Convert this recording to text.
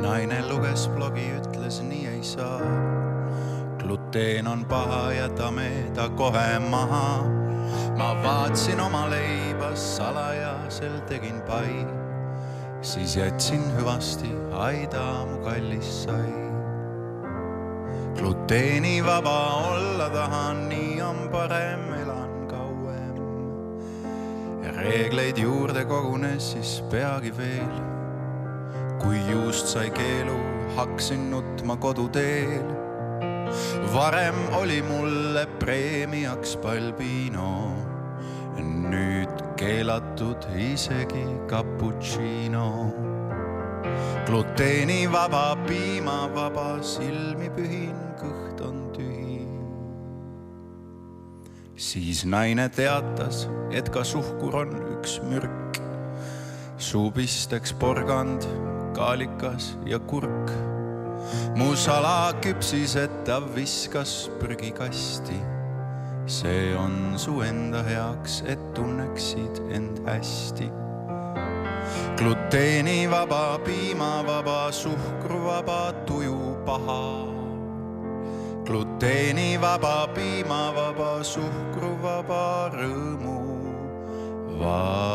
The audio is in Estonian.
Naine luges blogi, ütles nii ei saa. Gluteen on paha, jätame ta kohe maha. Ma vaatsin oma leiba, salajasel tegin pai. Siis jätsin hüvasti, aida mu kallis sai. Gluteeni vaba olla tahan, nii on parem, elan kauem. Ja reegleid juurde kogunes siis peagi veel. Kui juust sai keelu, haksin nutma koduteel. Varem oli mulle preemiaks Balbino, nüüd keelatud isegi cappuccino. Gluteeni vaba, piima vaba, silmi pühin, kõht on tühi. Siis naine teatas, et ka suhkur on üks mürk. Suupisteks porgand, kaalikas ja kurk. Mu sala küpsis, et ta viskas prügikasti. See on su enda heaks, et tunneksid end hästi. Gluteeni vaba, piima vaba, suhkru vaba, tuju paha. Gluteeni vaba, piima vaba, suhkru vaba, rõõmu vaba.